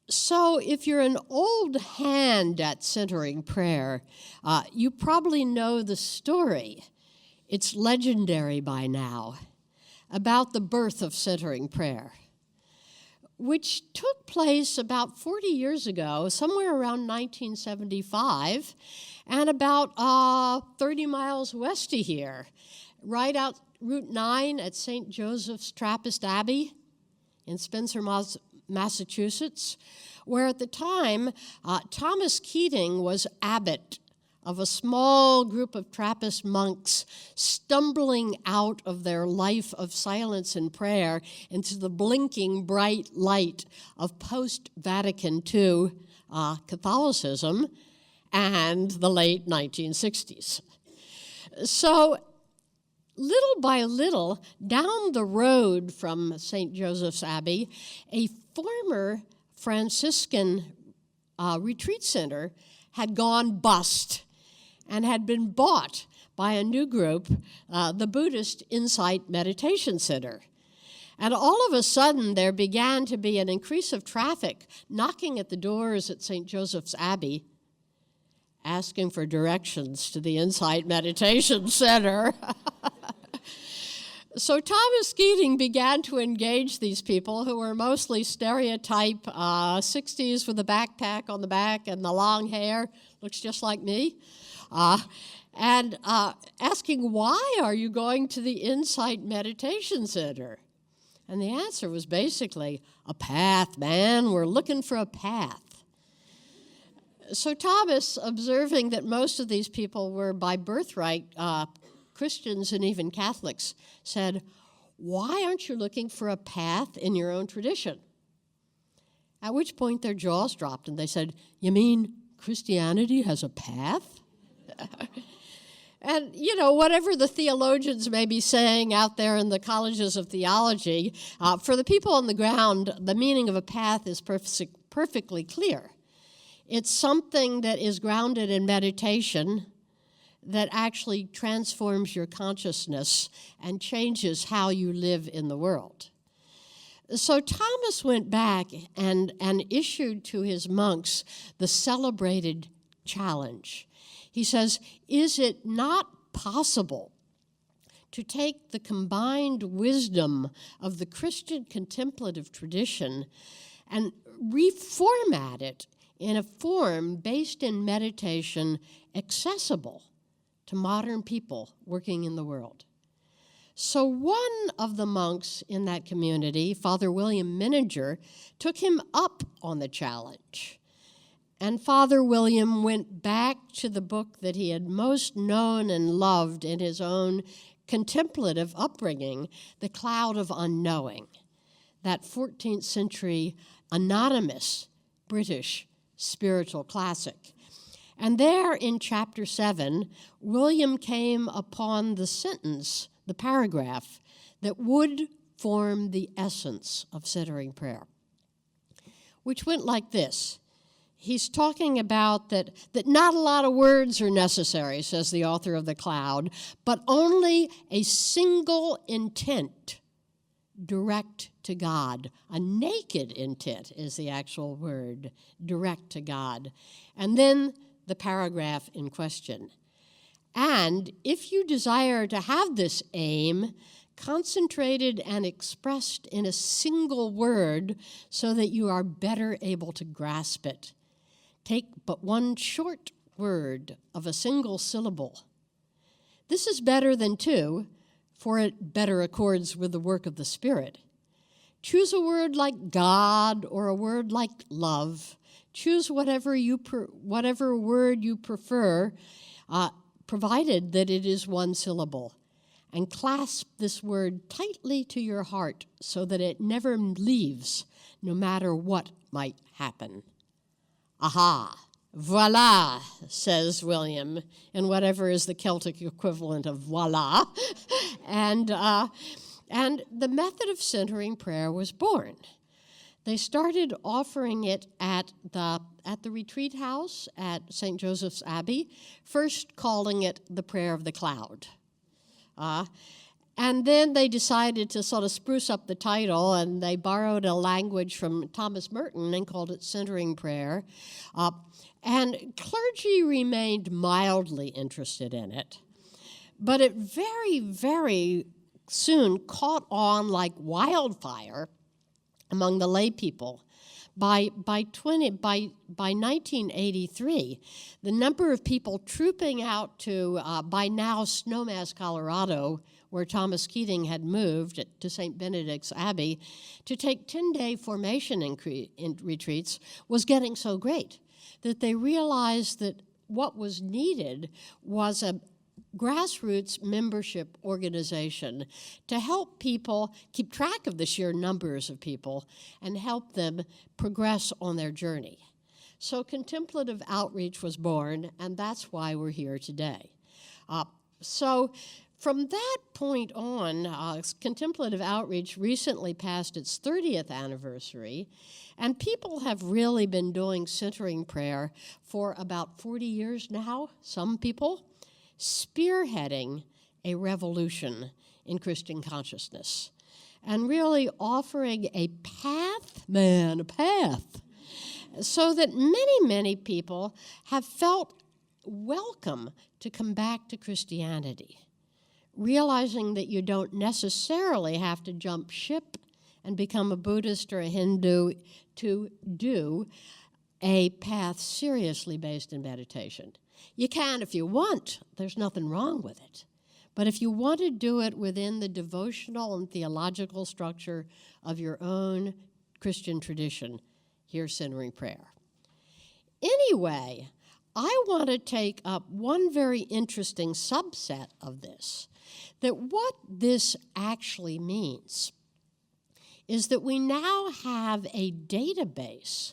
So if you're an old hand at centering prayer, you probably know the story. It's legendary by now, about the birth of centering prayer, which took place about 40 years ago, somewhere around 1975, and about 30 miles west of here, right out Route 9 at St. Joseph's Trappist Abbey in Spencer, Massachusetts, where at the time Thomas Keating was abbot of a small group of Trappist monks stumbling out of their life of silence and prayer into the blinking bright light of post-Vatican II Catholicism and the late 1960s. So little by little, down the road from St. Joseph's Abbey, a former Franciscan retreat center had gone bust and had been bought by a new group, the Buddhist Insight Meditation Center. And all of a sudden, there began to be an increase of traffic knocking at the doors at St. Joseph's Abbey, asking for directions to the Insight Meditation Center. So Thomas Keating began to engage these people who were mostly stereotype 60s with a backpack on the back and the long hair, looks just like me, and asking, why are you going to the Insight Meditation Center? And the answer was basically, a path, man, we're looking for a path. So Thomas, observing that most of these people were by birthright Christians and even Catholics, said, why aren't you looking for a path in your own tradition? At which point their jaws dropped and they said, you mean Christianity has a path? And, you know, whatever the theologians may be saying out there in the colleges of theology, for the people on the ground, the meaning of a path is perfectly clear. It's something that is grounded in meditation that actually transforms your consciousness and changes how you live in the world. So Thomas went back and issued to his monks the celebrated challenge. He says, is it not possible to take the combined wisdom of the Christian contemplative tradition and reformat it in a form based in meditation accessible to modern people working in the world? So one of the monks in that community, Father William Mininger, took him up on the challenge. And Father William went back to the book that he had most known and loved in his own contemplative upbringing, The Cloud of Unknowing, that 14th century anonymous British spiritual classic. And there in chapter 7, William came upon the sentence, the paragraph, that would form the essence of centering prayer, which went like this. He's talking about that not a lot of words are necessary, says the author of The Cloud, but only a single intent, direct to God. A naked intent is the actual word, direct to God. And then the paragraph in question. And if you desire to have this aim concentrated and expressed in a single word so that you are better able to grasp it, take but one short word of a single syllable. This is better than two, for it better accords with the work of the Spirit. Choose a word like God or a word like love. Choose whatever word you prefer, provided that it is one syllable. And clasp this word tightly to your heart so that it never leaves, no matter what might happen. Aha, voila, says William, in whatever is the Celtic equivalent of voila. And the method of centering prayer was born. They started offering it at the retreat house at St. Joseph's Abbey, first calling it the Prayer of the Cloud. And then they decided to sort of spruce up the title, and they borrowed a language from Thomas Merton and called it centering prayer. And clergy remained mildly interested in it. But it very, very soon caught on like wildfire among the lay people. By 1983, the number of people trooping out to, by now, Snowmass, Colorado, where Thomas Keating had moved to St. Benedict's Abbey to take 10-day formation retreats was getting so great that they realized that what was needed was a grassroots membership organization to help people keep track of the sheer numbers of people and help them progress on their journey. So contemplative outreach was born, and that's why we're here today. So from that point on, contemplative outreach recently passed its 30th anniversary, and people have really been doing centering prayer for about 40 years now, some people, spearheading a revolution in Christian consciousness and really offering a path, so that many, many people have felt welcome to come back to Christianity, realizing that you don't necessarily have to jump ship and become a Buddhist or a Hindu to do a path seriously based in meditation. You can if you want. There's nothing wrong with it. But if you want to do it within the devotional and theological structure of your own Christian tradition, here's centering prayer. Anyway, I want to take up one very interesting subset of this, that what this actually means is that we now have a database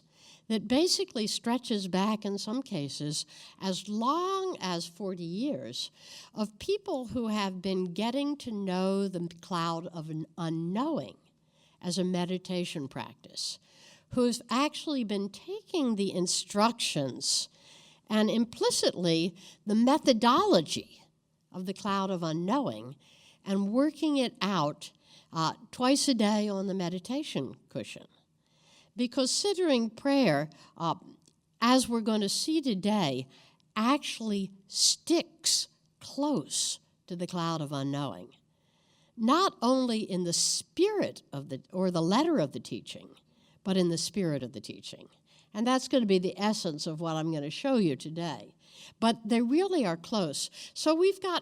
that basically stretches back, in some cases, as long as 40 years, of people who have been getting to know the Cloud of Unknowing as a meditation practice, who's actually been taking the instructions and implicitly the methodology of the Cloud of Unknowing and working it out twice a day on the meditation cushion. Because centering prayer, as we're going to see today, actually sticks close to the Cloud of Unknowing. Not only in the spirit of the letter of the teaching, but in the spirit of the teaching. And that's going to be the essence of what I'm going to show you today. But they really are close. So we've got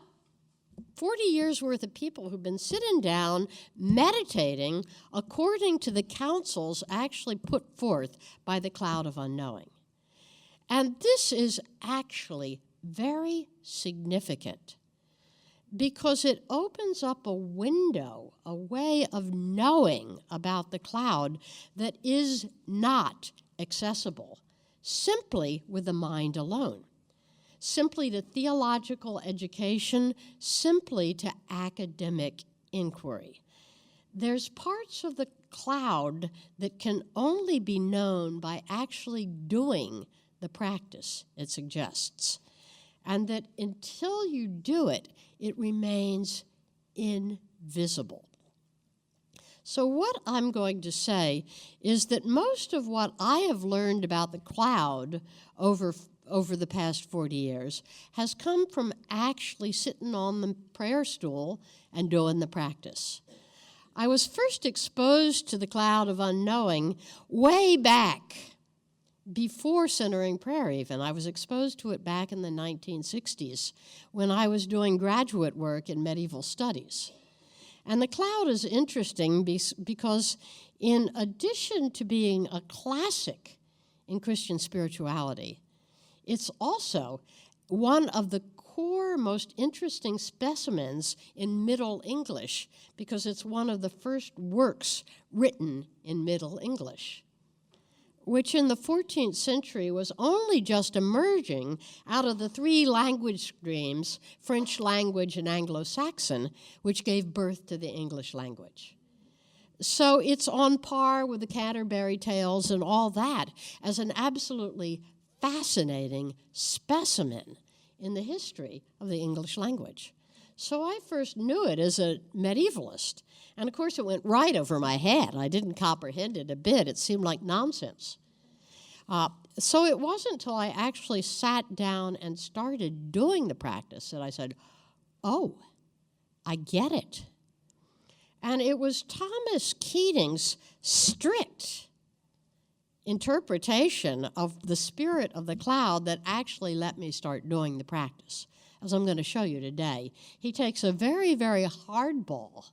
40 years worth of people who've been sitting down, meditating according to the counsels actually put forth by the Cloud of Unknowing. And this is actually very significant because it opens up a window, a way of knowing about the cloud that is not accessible simply with the mind alone. Simply to theological education, simply to academic inquiry. There's parts of the cloud that can only be known by actually doing the practice it suggests, and that until you do it, it remains invisible. So what I'm going to say is that most of what I have learned about the cloud over the past 40 years has come from actually sitting on the prayer stool and doing the practice. I was first exposed to the Cloud of Unknowing way back before centering prayer even. I was exposed to it back in the 1960s when I was doing graduate work in medieval studies. And the cloud is interesting because in addition to being a classic in Christian spirituality, it's also one of the core, most interesting specimens in Middle English because it's one of the first works written in Middle English, which in the 14th century was only just emerging out of the three language streams, French language and Anglo-Saxon, which gave birth to the English language. So it's on par with the Canterbury Tales and all that as an absolutely fascinating specimen in the history of the English language. So I first knew it as a medievalist. And of course, it went right over my head. I didn't comprehend it a bit. It seemed like nonsense. So it wasn't until I actually sat down and started doing the practice that I said, oh, I get it. And it was Thomas Keating's strict interpretation of the spirit of the cloud that actually let me start doing the practice, as I'm going to show you today. He takes a very, very hardball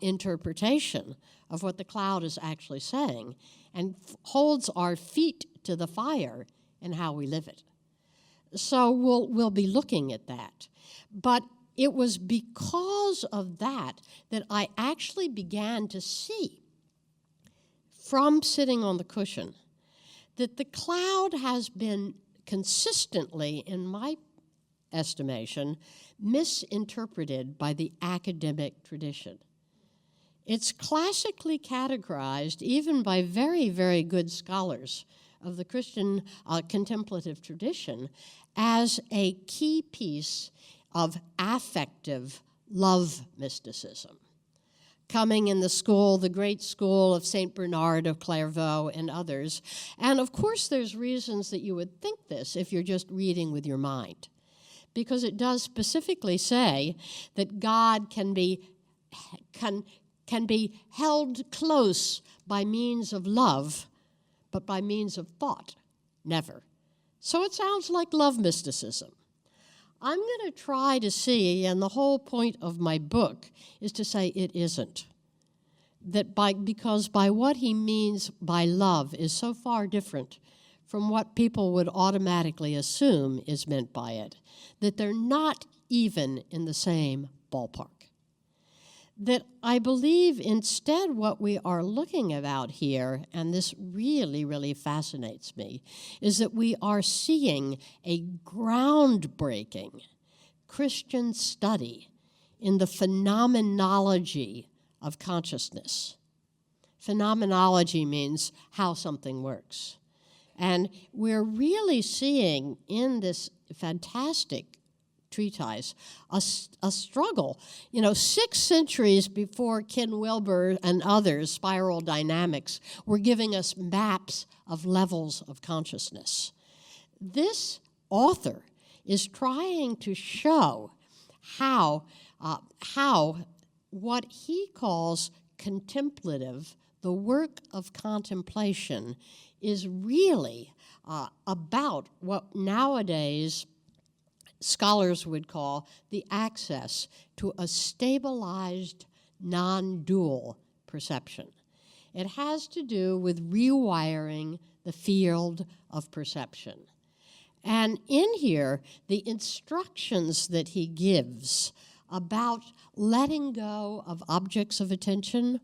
interpretation of what the cloud is actually saying and holds our feet to the fire in how we live it. So we'll be looking at that. But it was because of that that I actually began to see, from sitting on the cushion, that the cloud has been consistently, in my estimation, misinterpreted by the academic tradition. It's classically categorized, even by very, very good scholars of the Christian contemplative tradition, as a key piece of affective love mysticism, coming in the great school of St. Bernard of Clairvaux and others. And of course, there's reasons that you would think this if you're just reading with your mind, because it does specifically say that God can be held close by means of love, but by means of thought, never. So it sounds like love mysticism. I'm going to try to see, and the whole point of my book is to say it isn't. Because by what he means by love is so far different from what people would automatically assume is meant by it, that they're not even in the same ballpark. That I believe instead what we are looking about here, and this really, really fascinates me, is that we are seeing a groundbreaking Christian study in the phenomenology of consciousness. Phenomenology means how something works. And we're really seeing in this fantastic treatise a struggle. 6 centuries before Ken Wilber and others, spiral dynamics, were giving us maps of levels of consciousness. This author is trying to show how what he calls contemplative, the work of contemplation, is really about what nowadays scholars would call the access to a stabilized, non-dual perception. It has to do with rewiring the field of perception. And in here, the instructions that he gives about letting go of objects of attention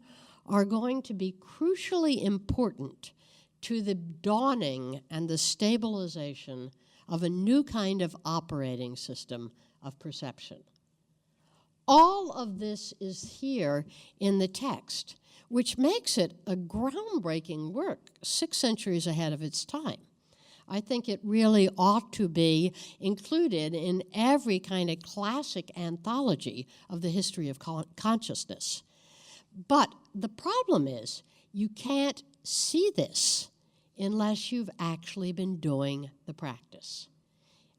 are going to be crucially important to the dawning and the stabilization of a new kind of operating system of perception. All of this is here in the text, which makes it a groundbreaking work, 6 centuries ahead of its time. I think it really ought to be included in every kind of classic anthology of the history of consciousness. But the problem is you can't see this unless you've actually been doing the practice.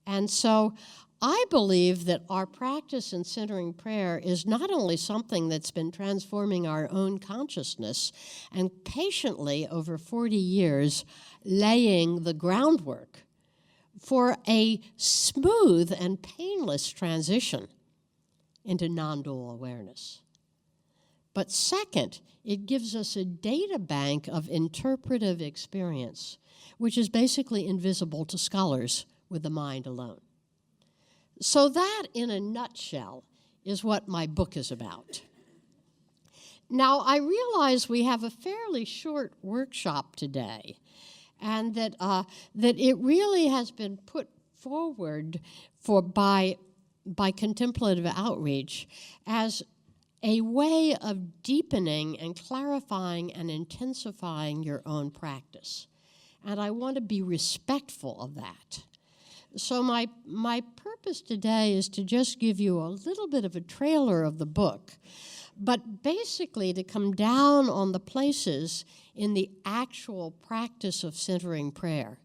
And so I believe that our practice in centering prayer is not only something that's been transforming our own consciousness and patiently over 40 years laying the groundwork for a smooth and painless transition into non-dual awareness. But second, it gives us a data bank of interpretive experience, which is basically invisible to scholars with the mind alone. So that, in a nutshell, is what my book is about. Now, I realize we have a fairly short workshop today, and that it really has been put forward by contemplative outreach as a way of deepening and clarifying and intensifying your own practice. And I want to be respectful of that. So my purpose today is to just give you a little bit of a trailer of the book, but basically to come down on the places in the actual practice of centering prayer,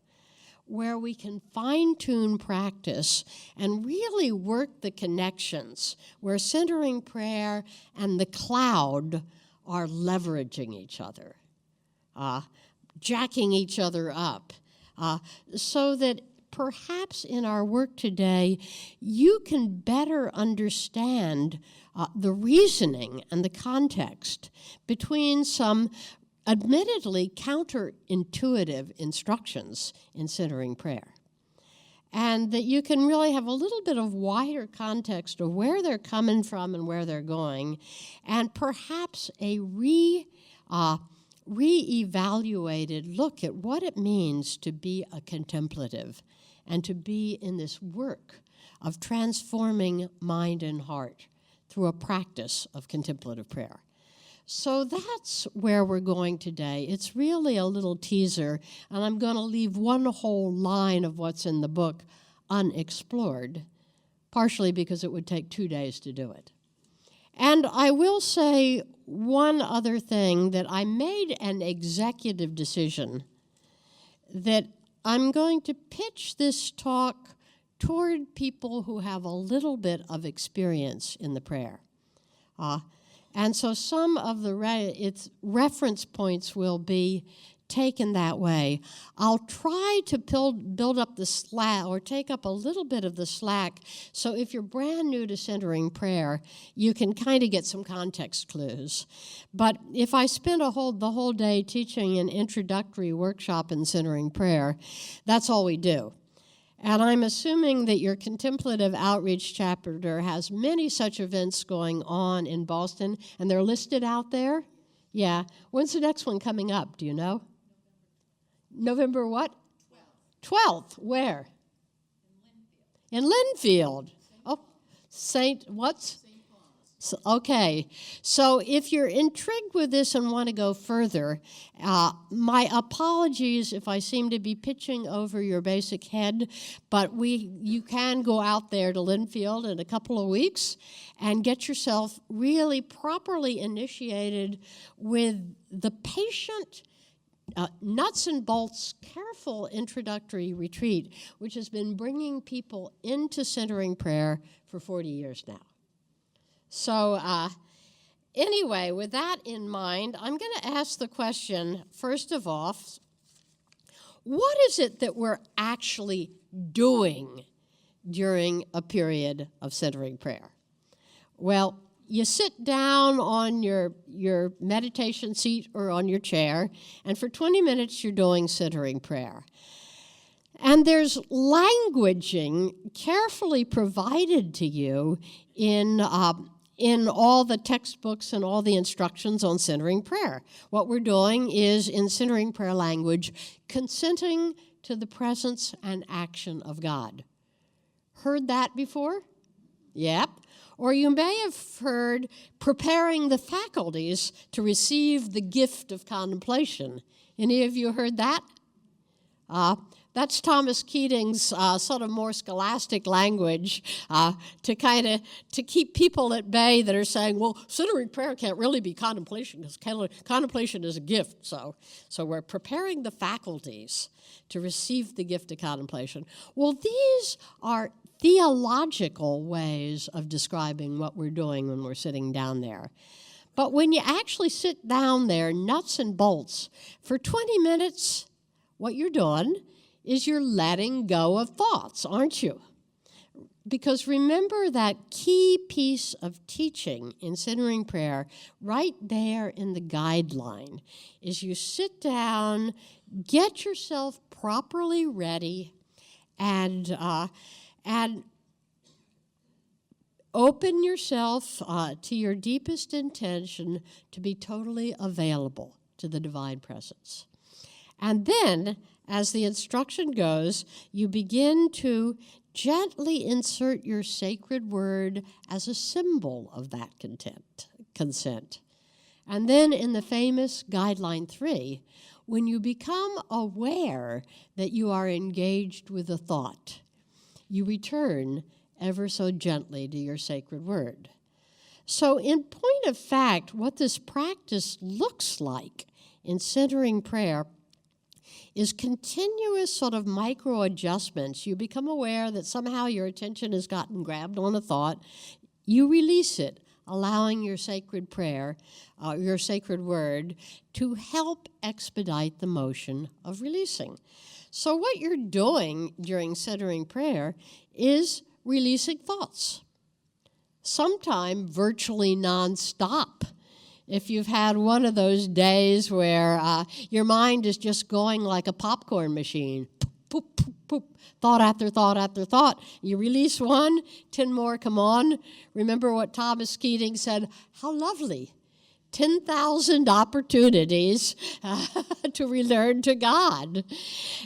where we can fine-tune practice and really work the connections, where centering prayer and the cloud are leveraging each other, jacking each other up, so that perhaps in our work today, you can better understand the reasoning and the context between some admittedly counterintuitive instructions in centering prayer. And that you can really have a little bit of wider context of where they're coming from and where they're going, and perhaps a re-evaluated look at what it means to be a contemplative and to be in this work of transforming mind and heart through a practice of contemplative prayer. So that's where we're going today. It's really a little teaser, and I'm going to leave one whole line of what's in the book unexplored, partially because it would take 2 days to do it. And I will say one other thing, that I made an executive decision that I'm going to pitch this talk toward people who have a little bit of experience in the prayer. And so some of the its reference points will be taken that way. I'll try to build up the slack, or take up a little bit of the slack, so if you're brand new to centering prayer, you can kind of get some context clues. But if I spend the whole day teaching an introductory workshop in centering prayer, that's all we do. And I'm assuming that your contemplative outreach chapter has many such events going on in Boston, and they're listed out there? Yeah. When's the next one coming up? Do you know? November what? 12th. Where? In Linfield. Oh, St. what's? So, okay. So if you're intrigued with this and want to go further, my apologies if I seem to be pitching over your basic head, but you can go out there to Linfield in a couple of weeks and get yourself really properly initiated with the patient, nuts and bolts, careful introductory retreat, which has been bringing people into centering prayer for 40 years now. So anyway, with that in mind, I'm going to ask the question, first of all, what is it that we're actually doing during a period of centering prayer? Well, you sit down on your meditation seat or on your chair, and for 20 minutes you're doing centering prayer. And there's languaging carefully provided to you in all the textbooks and all the instructions on centering prayer. What we're doing is, in centering prayer language, consenting to the presence and action of God. Heard that before? Yep. Or you may have heard preparing the faculties to receive the gift of contemplation. Any of you heard that? That's Thomas Keating's sort of more scholastic language to keep people at bay that are saying, well, centering prayer can't really be contemplation because contemplation is a gift. So we're preparing the faculties to receive the gift of contemplation. Well, these are theological ways of describing what we're doing when we're sitting down there. But when you actually sit down there, nuts and bolts, for 20 minutes, what you're doing is you're letting go of thoughts, aren't you? Because remember that key piece of teaching in centering prayer, right there in the guideline, is you sit down, get yourself properly ready, and open yourself to your deepest intention to be totally available to the divine presence. And then, as the instruction goes, you begin to gently insert your sacred word as a symbol of that consent. And then in the famous Guideline 3, when you become aware that you are engaged with a thought, you return ever so gently to your sacred word. So in point of fact, what this practice looks like in centering prayer is continuous sort of micro adjustments. You become aware that somehow your attention has gotten grabbed on a thought. You release it, allowing your sacred prayer, your sacred word, to help expedite the motion of releasing. So what you're doing during centering prayer is releasing thoughts, sometime virtually nonstop. If you've had one of those days where your mind is just going like a popcorn machine, poop, poop, poop, thought after thought after thought, you release one, 10 more come on. Remember what Thomas Keating said, how lovely, 10,000 opportunities to return to God.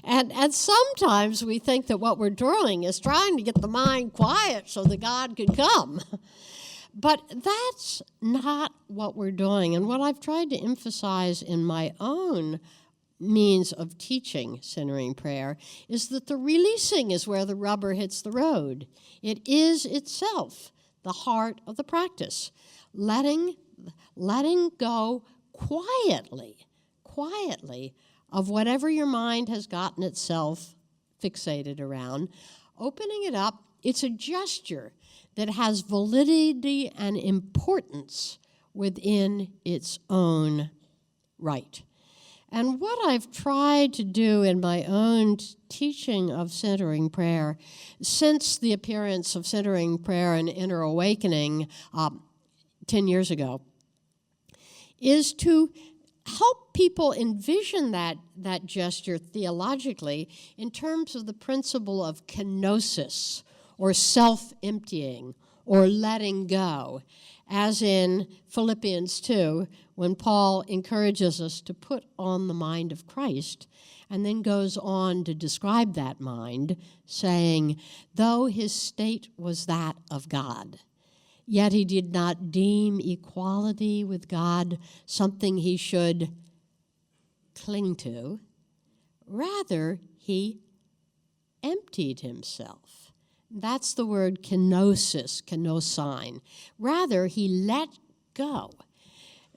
And sometimes we think that what we're doing is trying to get the mind quiet so that God can come. But that's not what we're doing. And what I've tried to emphasize in my own means of teaching centering prayer is that the releasing is where the rubber hits the road. It is itself the heart of the practice. Letting go quietly of whatever your mind has gotten itself fixated around, opening it up. It's a gesture that has validity and importance within its own right. And what I've tried to do in my own teaching of centering prayer, since the appearance of centering prayer and inner awakening 10 years ago, is to help people envision that gesture theologically in terms of the principle of kenosis, or self-emptying, or letting go, as in Philippians 2, when Paul encourages us to put on the mind of Christ, and then goes on to describe that mind, saying, though his state was that of God, yet he did not deem equality with God something he should cling to. Rather, he emptied himself. That's the word kenosis, kenosine. Rather, he let go.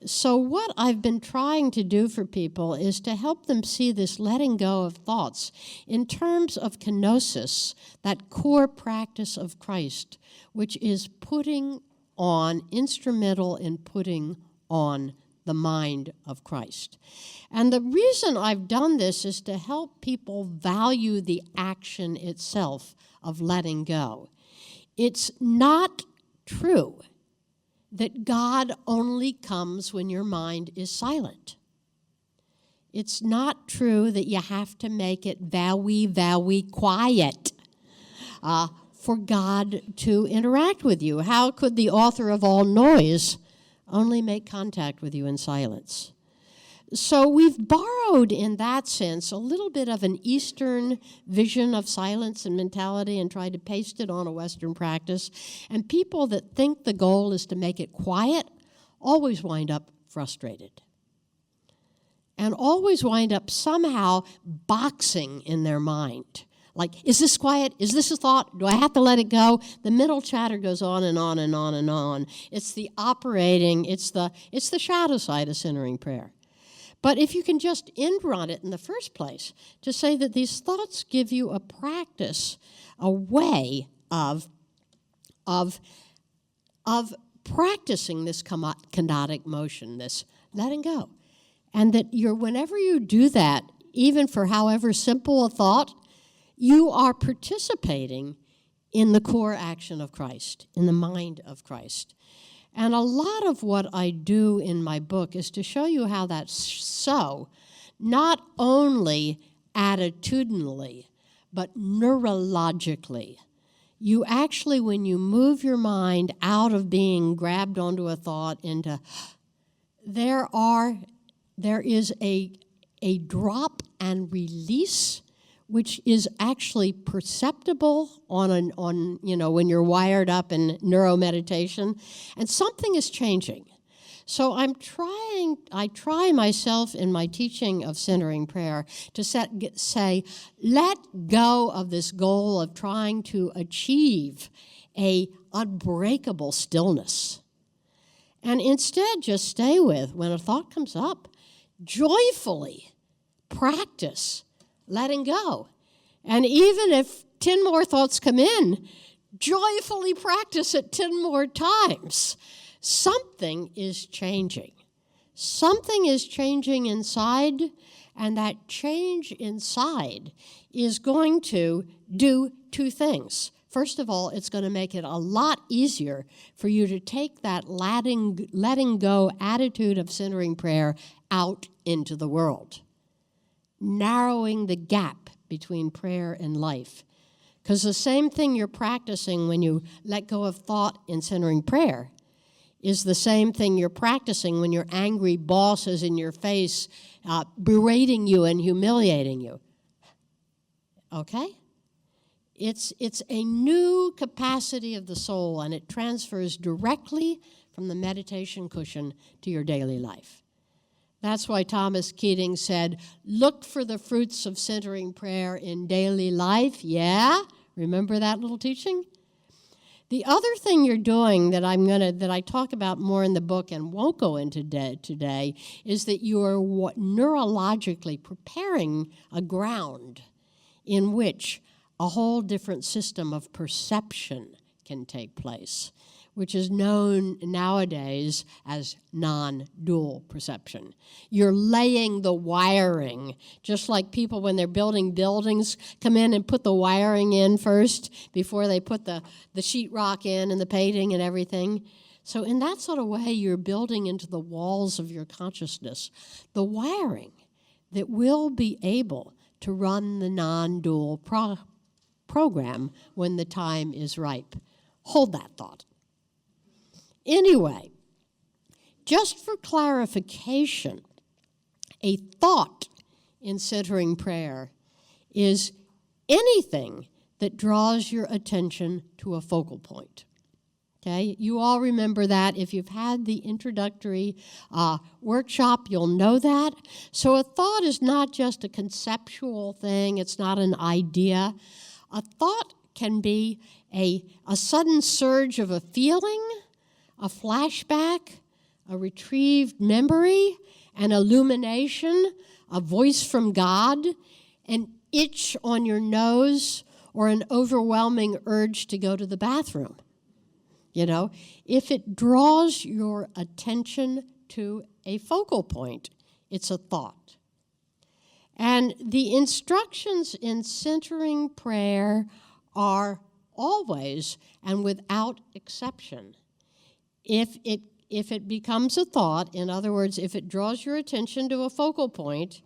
So what I've been trying to do for people is to help them see this letting go of thoughts in terms of kenosis, that core practice of Christ, which is instrumental in putting on the mind of Christ. And the reason I've done this is to help people value the action itself of letting go. It's not true that God only comes when your mind is silent. It's not true that you have to make it very quiet for God to interact with you. How could the author of all noise only make contact with you in silence? So we've borrowed, in that sense, a little bit of an Eastern vision of silence and mentality and tried to paste it on a Western practice. And people that think the goal is to make it quiet always wind up frustrated and always wind up somehow boxing in their mind. Like, is this quiet? Is this a thought? Do I have to let it go? The mental chatter goes on and on and on and on. It's the shadow side of centering prayer. But if you can just end run it in the first place, to say that these thoughts give you a practice, a way of practicing this kenotic motion, this letting go. And that whenever you do that, even for however simple a thought, you are participating in the core action of Christ, in the mind of Christ. And a lot of what I do in my book is to show you how that's so, not only attitudinally, but neurologically. You actually, when you move your mind out of being grabbed onto a thought into, there is a drop and release, which is actually perceptible on when you're wired up in neuromeditation, and something is changing. So I try myself in my teaching of centering prayer to say, let go of this goal of trying to achieve a unbreakable stillness. And instead just stay with, when a thought comes up, joyfully practice letting go. And even if 10 more thoughts come in, joyfully practice it 10 more times. Something is changing. Something is changing inside, and that change inside is going to do two things. First of all, it's going to make it a lot easier for you to take that letting go attitude of centering prayer out into the world, narrowing the gap between prayer and life. Because the same thing you're practicing when you let go of thought in centering prayer is the same thing you're practicing when your angry boss is in your face, berating you and humiliating you. Okay? It's a new capacity of the soul, and it transfers directly from the meditation cushion to your daily life. That's why Thomas Keating said, look for the fruits of centering prayer in daily life. Yeah? Remember that little teaching? The other thing you're doing that I talk about more in the book and won't go into today is that you are neurologically preparing a ground in which a whole different system of perception can take place, which is known nowadays as non-dual perception. You're laying the wiring, just like people when they're building buildings come in and put the wiring in first before they put the sheetrock in and the painting and everything. So in that sort of way, you're building into the walls of your consciousness the wiring that will be able to run the non-dual program when the time is ripe. Hold that thought. Anyway, just for clarification, a thought in centering prayer is anything that draws your attention to a focal point. Okay, you all remember that. If you've had the introductory workshop, you'll know that. So a thought is not just a conceptual thing. It's not an idea. A thought can be a sudden surge of a feeling, a flashback, a retrieved memory, an illumination, a voice from God, an itch on your nose, or an overwhelming urge to go to the bathroom. You know, if it draws your attention to a focal point, it's a thought. And the instructions in centering prayer are always and without exception. If it becomes a thought, in other words, if it draws your attention to a focal point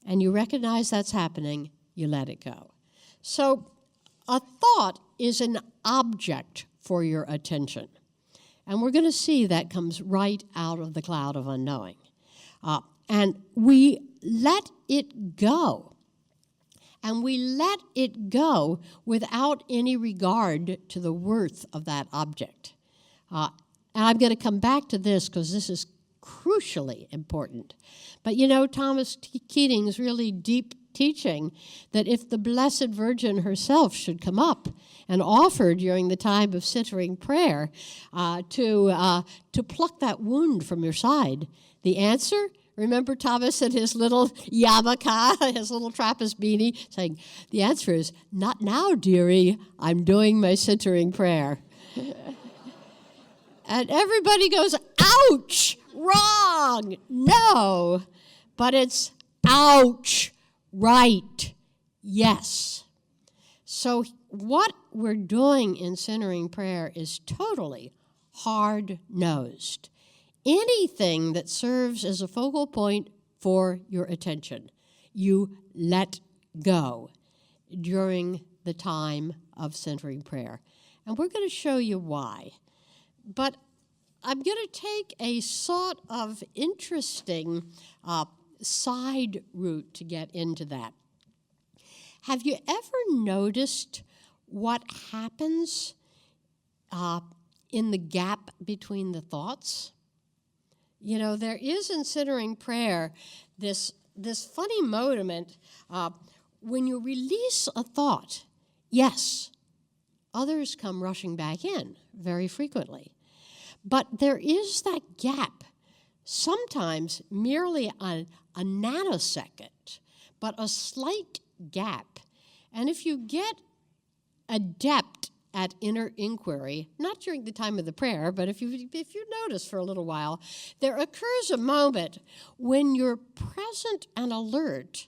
and you recognize that's happening, you let it go. So a thought is an object for your attention. And we're going to see that comes right out of the Cloud of Unknowing. And we let it go. And we let it go without any regard to the worth of that object. And I'm going to come back to this because this is crucially important. But you know, Thomas Keating's really deep teaching that if the Blessed Virgin herself should come up and offer during the time of centering prayer to pluck that wound from your side, the answer, remember Thomas and his little yarmulke, his little Trappist beanie, saying, the answer is, not now, dearie, I'm doing my centering prayer. And everybody goes, ouch, wrong, no, but it's ouch, right, yes. So what we're doing in centering prayer is totally hard-nosed. Anything that serves as a focal point for your attention, you let go during the time of centering prayer. And we're going to show you why. But I'm going to take a sort of interesting side route to get into that. Have you ever noticed what happens in the gap between the thoughts? There is in centering prayer this funny moment. When you release a thought, yes, others come rushing back in very frequently. But there is that gap, sometimes merely a nanosecond, but a slight gap. And if you get adept at inner inquiry, not during the time of the prayer, but if you notice for a little while, there occurs a moment when you're present and alert,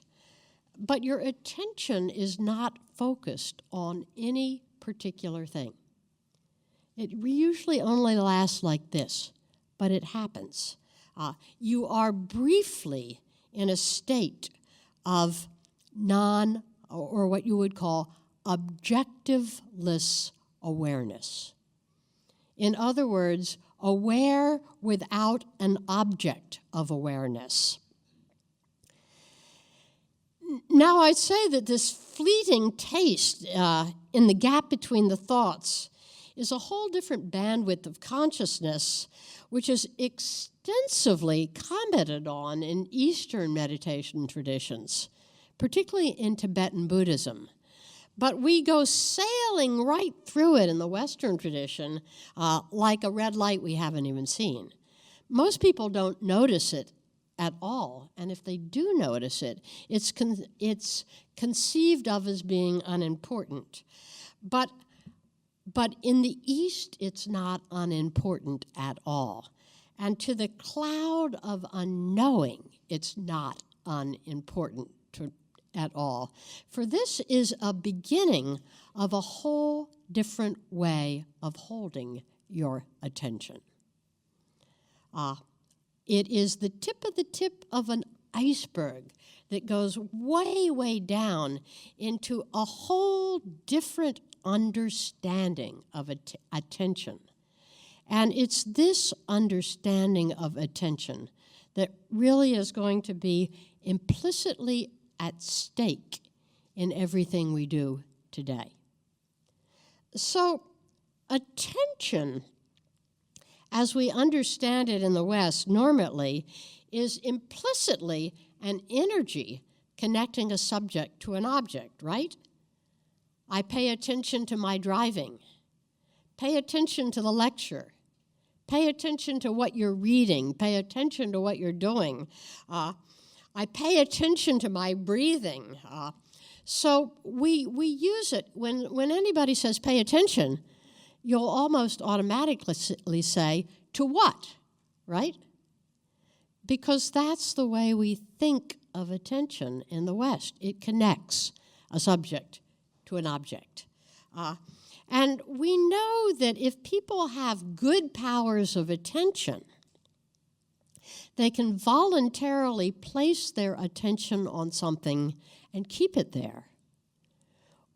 but your attention is not focused on any particular thing. It usually only lasts like this, but it happens. You are briefly in a state of or what you would call objectiveless awareness. In other words, aware without an object of awareness. Now, I'd say that this fleeting taste in the gap between the thoughts is a whole different bandwidth of consciousness, which is extensively commented on in Eastern meditation traditions, particularly in Tibetan Buddhism. But we go sailing right through it in the Western tradition like a red light we haven't even seen. Most people don't notice it at all, and if they do notice it, it's conceived of as being unimportant. But in the East, it's not unimportant at all. And to the cloud of unknowing, it's not unimportant at all. For this is a beginning of a whole different way of holding your attention. It is the tip of an iceberg that goes way, way down into a whole different understanding of attention. And it's this understanding of attention that really is going to be implicitly at stake in everything we do today. So, attention, as we understand it in the West normally, is implicitly an energy connecting a subject to an object, right? I pay attention to my driving. Pay attention to the lecture. Pay attention to what you're reading. Pay attention to what you're doing. I pay attention to my breathing. So we use it. When anybody says pay attention, you'll almost automatically say, to what, right? Because that's the way we think of attention in the West. It connects a subject to an object. And we know that if people have good powers of attention, they can voluntarily place their attention on something and keep it there.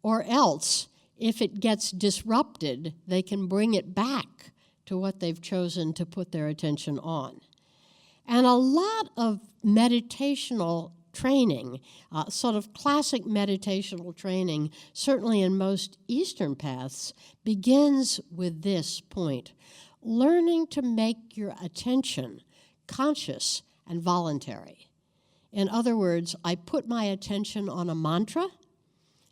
Or else, if it gets disrupted, they can bring it back to what they've chosen to put their attention on. And a lot of meditational training, sort of classic meditational training, certainly in most Eastern paths, begins with this point: learning to make your attention conscious and voluntary. In other words, I put my attention on a mantra,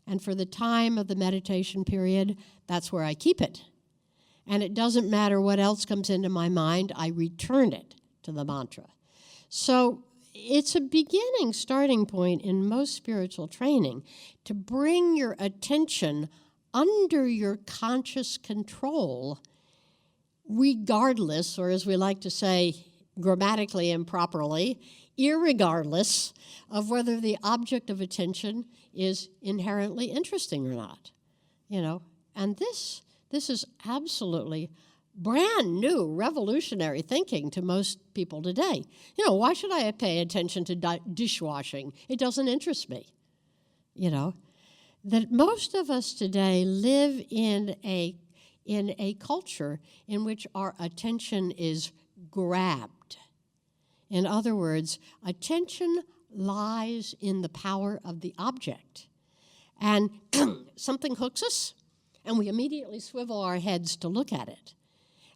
and for the time of the meditation period, that's where I keep it. And it doesn't matter what else comes into my mind, I return it to the mantra. So it's a beginning starting point in most spiritual training to bring your attention under your conscious control, regardless, or as we like to say grammatically improperly, irregardless of whether the object of attention is inherently interesting or not. And this is absolutely brand new, revolutionary thinking to most people today. Why should I pay attention to dishwashing? It doesn't interest me. That most of us today live in a culture in which our attention is grabbed. In other words, attention lies in the power of the object. And something hooks us, and we immediately swivel our heads to look at it.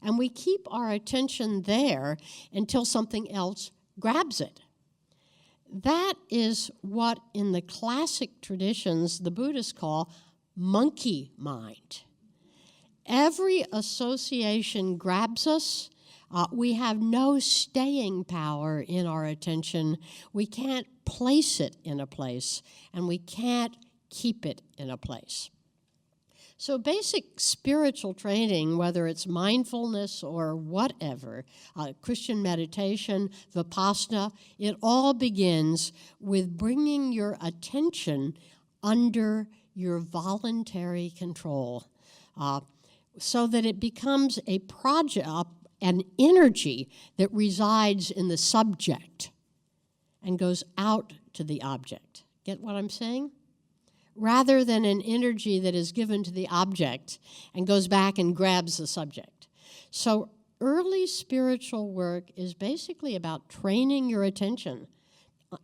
And we keep our attention there until something else grabs it. That is what in the classic traditions the Buddhists call monkey mind. Every association grabs us. We have no staying power in our attention. We can't place it in a place, and we can't keep it in a place. So basic spiritual training, whether it's mindfulness or whatever, Christian meditation, Vipassana, it all begins with bringing your attention under your voluntary control so that it becomes a project, an energy that resides in the subject and goes out to the object. Get what I'm saying? Rather than an energy that is given to the object and goes back and grabs the subject. So early spiritual work is basically about training your attention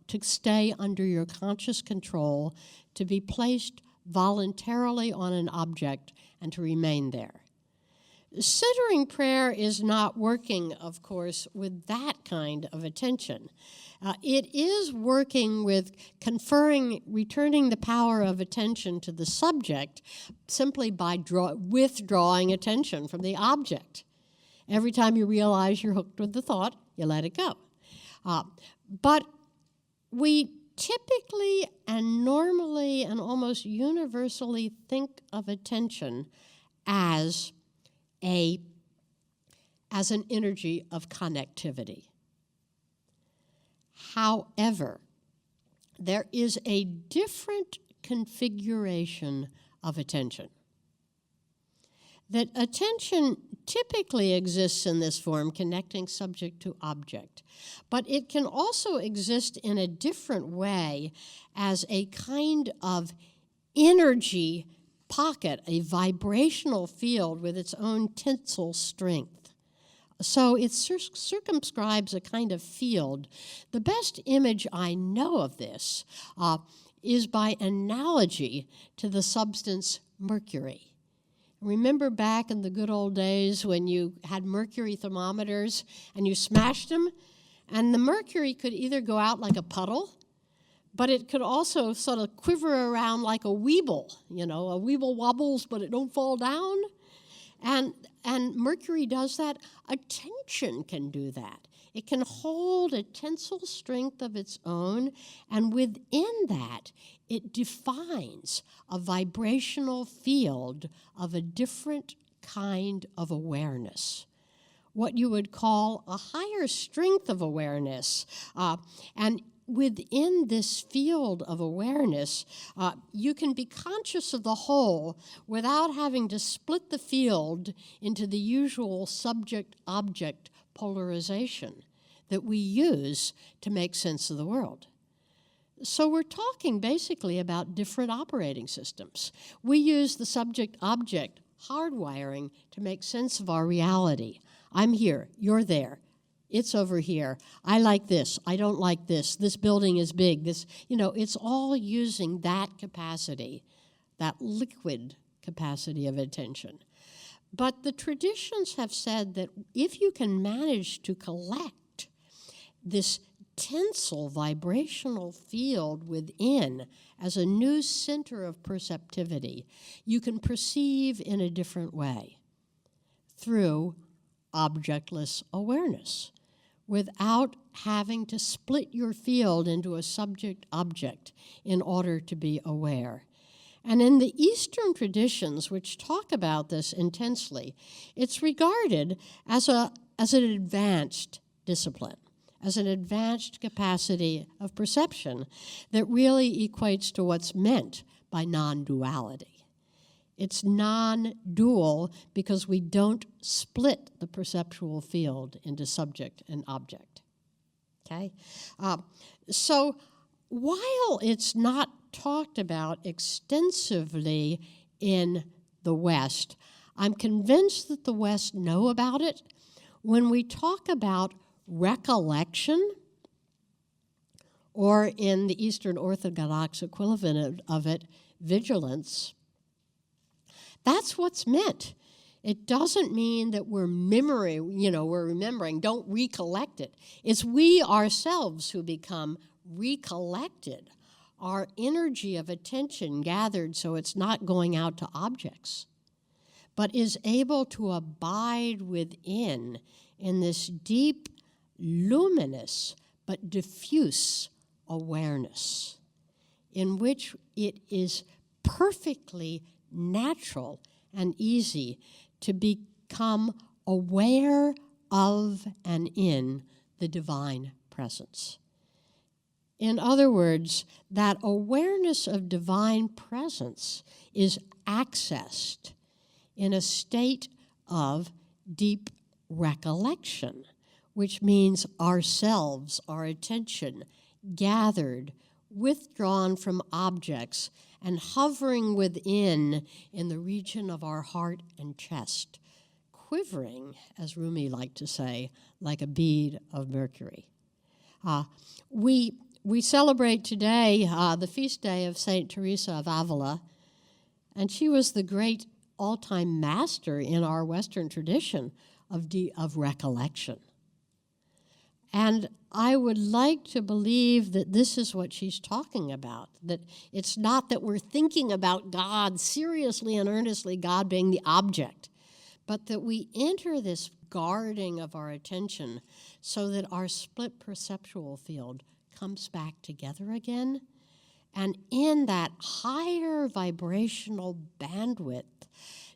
to stay under your conscious control, to be placed voluntarily on an object, and to remain there. Centering prayer is not working, of course, with that kind of attention. It is working with returning the power of attention to the subject simply by withdrawing attention from the object. Every time you realize you're hooked with the thought, you let it go. But we typically and normally and almost universally think of attention as an energy of connectivity. However, there is a different configuration of attention. That attention typically exists in this form, connecting subject to object, but it can also exist in a different way as a kind of energy pocket, a vibrational field with its own tensile strength. So it circumscribes a kind of field. The best image I know of this is by analogy to the substance mercury. Remember back in the good old days when you had mercury thermometers and you smashed them, and the mercury could either go out like a puddle, but it could also sort of quiver around like a weeble. A weeble wobbles, but it don't fall down. And mercury does that. Attention can do that. It can hold a tensile strength of its own, and within that, it defines a vibrational field of a different kind of awareness, what you would call a higher strength of awareness. And within this field of awareness, you can be conscious of the whole without having to split the field into the usual subject-object polarization that we use to make sense of the world. So we're talking basically about different operating systems. We use the subject-object hardwiring to make sense of our reality. I'm here, you're there. It's over here. I like this. I don't like this. This building is big. It's all using that capacity, that liquid capacity of attention. But the traditions have said that if you can manage to collect this tensile vibrational field within as a new center of perceptivity, you can perceive in a different way through objectless awareness, without having to split your field into a subject-object in order to be aware. And in the Eastern traditions, which talk about this intensely, it's regarded as an advanced discipline, as an advanced capacity of perception that really equates to what's meant by non-duality. It's non-dual because we don't split the perceptual field into subject and object. Okay? So while it's not talked about extensively in the West, I'm convinced that the West know about it. When we talk about recollection, or in the Eastern Orthodox equivalent of it, vigilance, that's what's meant. It doesn't mean that we're remembering, don't recollect it. It's we ourselves who become recollected, our energy of attention gathered so it's not going out to objects, but is able to abide within in this deep, luminous, but diffuse awareness, in which it is perfectly natural and easy to become aware of and in the divine presence. In other words, that awareness of divine presence is accessed in a state of deep recollection, which means ourselves, our attention, gathered, withdrawn from objects, and hovering within in the region of our heart and chest, quivering, as Rumi liked to say, like a bead of mercury. We celebrate today the feast day of St. Teresa of Avila, and she was the great all-time master in our Western tradition of recollection. And I would like to believe that this is what she's talking about, that it's not that we're thinking about God seriously and earnestly, God being the object, but that we enter this guarding of our attention so that our split perceptual field comes back together again. And in that higher vibrational bandwidth,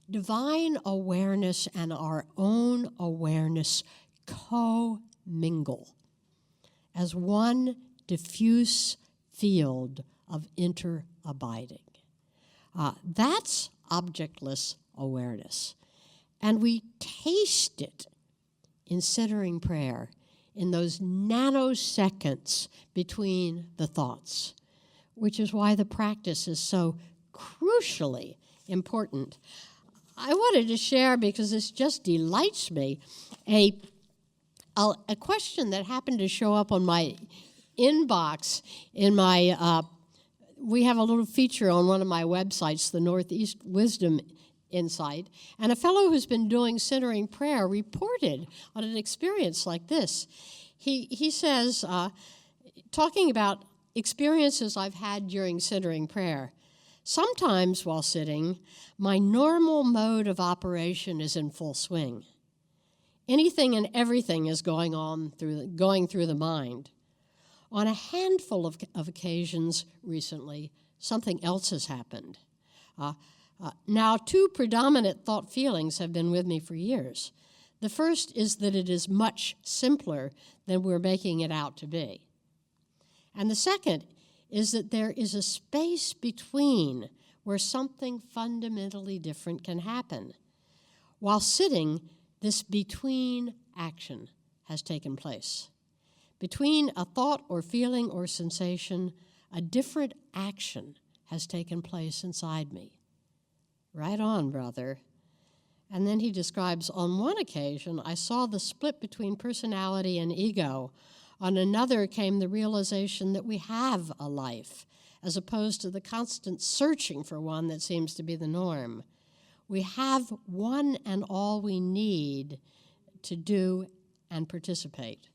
divine awareness and our own awareness co-mingle as one diffuse field of inter-abiding. That's objectless awareness. And we taste it in centering prayer in those nanoseconds between the thoughts, which is why the practice is so crucially important. I wanted to share, because this just delights me, a question that happened to show up on my inbox in my, we have a little feature on one of my websites, the Northeast Wisdom Insight, and a fellow who's been doing centering prayer reported on an experience like this. He says, talking about experiences I've had during centering prayer, sometimes while sitting, my normal mode of operation is in full swing. Anything and everything is going through the mind. On a handful of occasions recently, something else has happened. Now, two predominant thought feelings have been with me for years. The first is that it is much simpler than we're making it out to be. And the second is that there is a space between where something fundamentally different can happen. While sitting, this between action has taken place. Between a thought or feeling or sensation, a different action has taken place inside me. Right on, brother. And then he describes, on one occasion, I saw the split between personality and ego. On another came the realization that we have a life, as opposed to the constant searching for one that seems to be the norm. We have one and all we need to do and participate.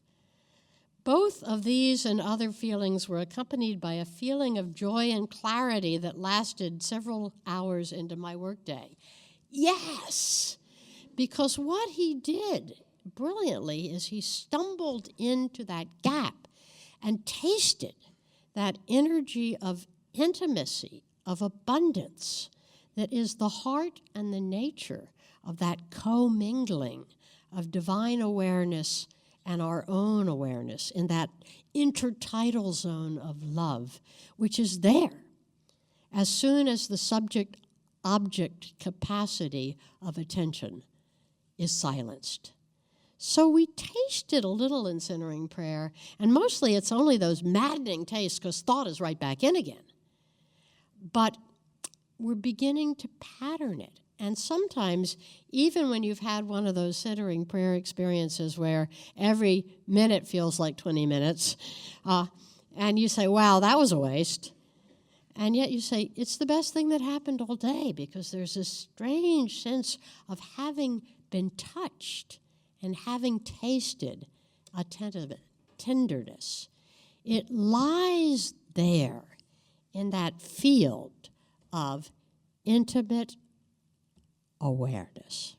Both of these and other feelings were accompanied by a feeling of joy and clarity that lasted several hours into my workday. Yes, because what he did brilliantly is he stumbled into that gap and tasted that energy of intimacy, of abundance, that is the heart and the nature of that commingling of divine awareness and our own awareness in that intertidal zone of love, which is there as soon as the subject-object capacity of attention is silenced. So we taste it a little in centering prayer, and mostly it's only those maddening tastes because thought is right back in again. But we're beginning to pattern it. And sometimes, even when you've had one of those centering prayer experiences where every minute feels like 20 minutes, and you say, wow, that was a waste. And yet you say, it's the best thing that happened all day, because there's this strange sense of having been touched and having tasted attentive tenderness. It lies there in that field of intimate awareness.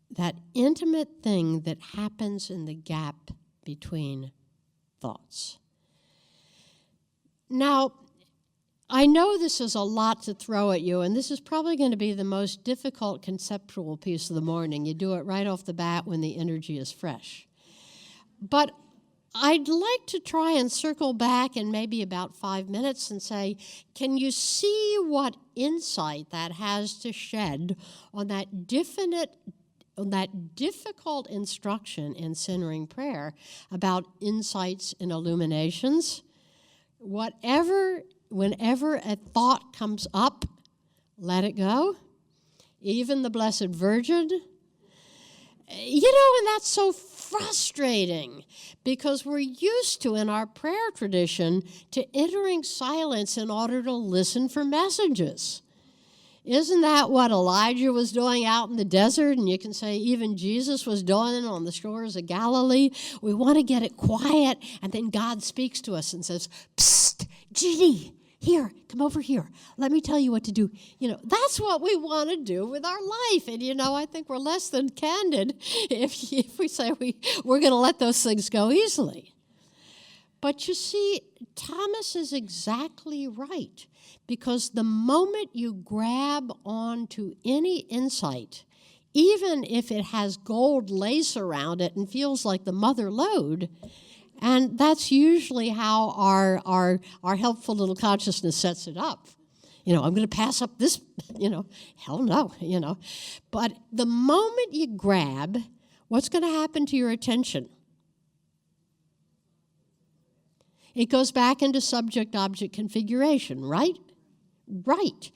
That intimate thing that happens in the gap between thoughts. Now, I know this is a lot to throw at you, and this is probably going to be the most difficult conceptual piece of the morning. You do it right off the bat when the energy is fresh. But I'd like to try and circle back in maybe about 5 minutes and say, can you see what insight that has to shed on that difficult instruction in centering prayer about insights and illuminations? Whenever a thought comes up, let it go. Even the Blessed Virgin. And that's so frustrating, because we're used to, in our prayer tradition, to entering silence in order to listen for messages. Isn't that what Elijah was doing out in the desert? And you can say even Jesus was doing it on the shores of Galilee. We want to get it quiet, and then God speaks to us and says, "Psst, Judy, here, come over here. Let me tell you what to do." That's what we want to do with our life. And, I think we're less than candid if we say we're going to let those things go easily. But you see, Thomas is exactly right, because the moment you grab onto any insight, even if it has gold lace around it and feels like the mother lode, and that's usually how our helpful little consciousness sets it up. I'm going to pass up this, hell no, But the moment you grab, what's going to happen to your attention? It goes back into subject-object configuration, right? Right.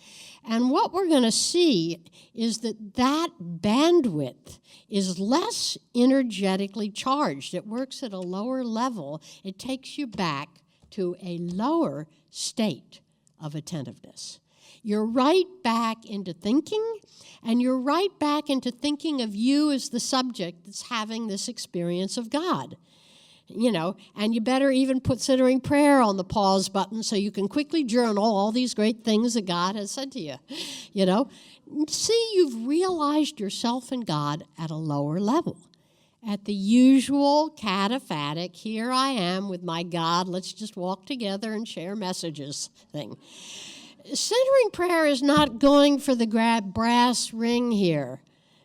And what we're going to see is that bandwidth is less energetically charged. It works at a lower level. It takes you back to a lower state of attentiveness. You're right back into thinking, and you're right back into thinking of you as the subject that's having this experience of God. And you better even put centering prayer on the pause button so you can quickly journal all these great things that God has said to you. See, you've realized yourself and God at a lower level. At the usual cataphatic, here I am with my God, let's just walk together and share messages thing. Centering prayer is not going for the brass ring here.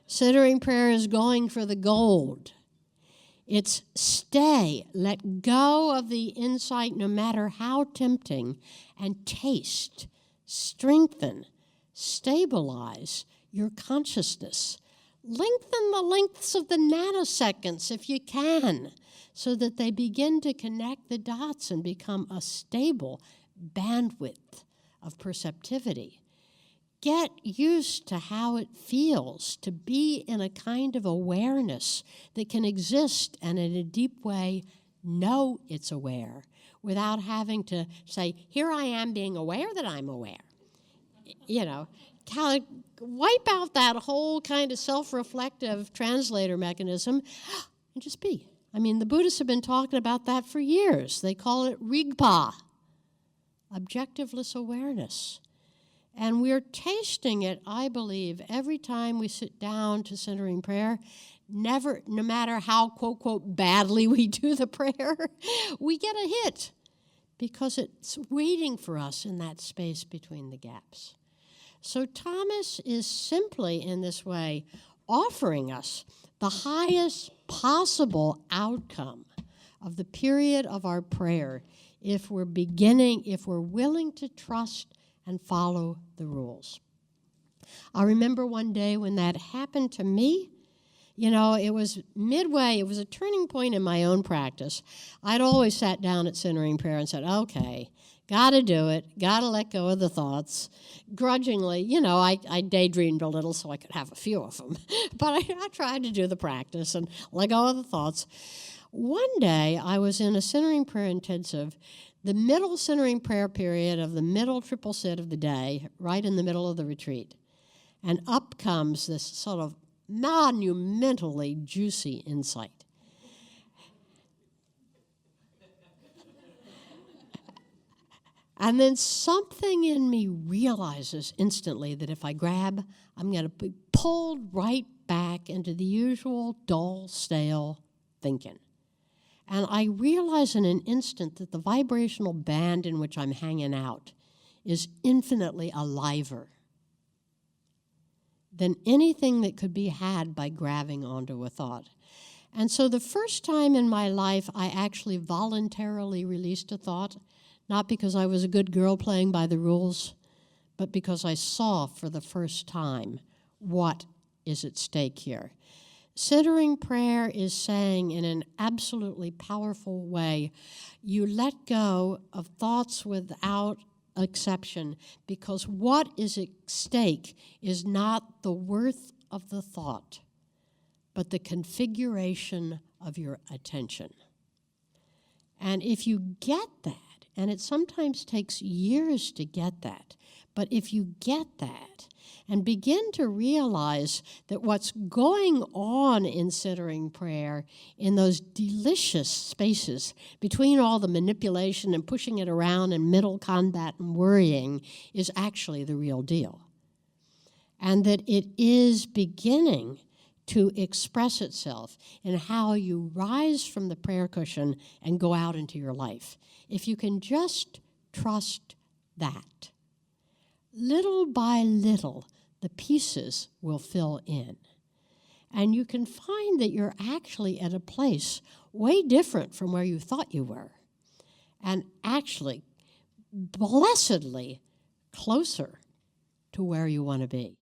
Centering prayer is going for the gold. It's stay, let go of the insight no matter how tempting, and taste, strengthen, stabilize your consciousness. Lengthen the lengths of the nanoseconds if you can, so that they begin to connect the dots and become a stable bandwidth of perceptivity. Get used to how it feels to be in a kind of awareness that can exist and in a deep way know it's aware without having to say, here I am being aware that I'm aware. Kind of wipe out that whole kind of self-reflective translator mechanism and just be. The Buddhists have been talking about that for years. They call it Rigpa, objectiveless awareness. And we're tasting it, I believe, every time we sit down to centering prayer. No matter how, quote, quote, badly we do the prayer, we get a hit because it's waiting for us in that space between the gaps. So Thomas is simply, in this way, offering us the highest possible outcome of the period of our prayer if we're willing to trust and follow the rules. I remember one day when that happened to me. It was midway, it was a turning point in my own practice. I'd always sat down at centering prayer and said, okay, got to do it, got to let go of the thoughts. Grudgingly, I daydreamed a little so I could have a few of them. But I tried to do the practice and let go of the thoughts. One day, I was in a centering prayer intensive the middle centering prayer period of the middle triple sit of the day, right in the middle of the retreat. And up comes this sort of monumentally juicy insight. And then something in me realizes instantly that if I grab, I'm going to be pulled right back into the usual dull, stale thinking. And I realize in an instant that the vibrational band in which I'm hanging out is infinitely aliver than anything that could be had by grabbing onto a thought. And so the first time in my life I actually voluntarily released a thought, not because I was a good girl playing by the rules, but because I saw for the first time what is at stake here. Centering prayer is saying in an absolutely powerful way, you let go of thoughts without exception, because what is at stake is not the worth of the thought, but the configuration of your attention. And if you get that, and it sometimes takes years to get that, but if you get that and begin to realize that what's going on in centering prayer in those delicious spaces between all the manipulation and pushing it around and middle combat and worrying is actually the real deal. And that it is beginning to express itself in how you rise from the prayer cushion and go out into your life. If you can just trust that, little by little, the pieces will fill in. And you can find that you're actually at a place way different from where you thought you were, and actually blessedly closer to where you want to be.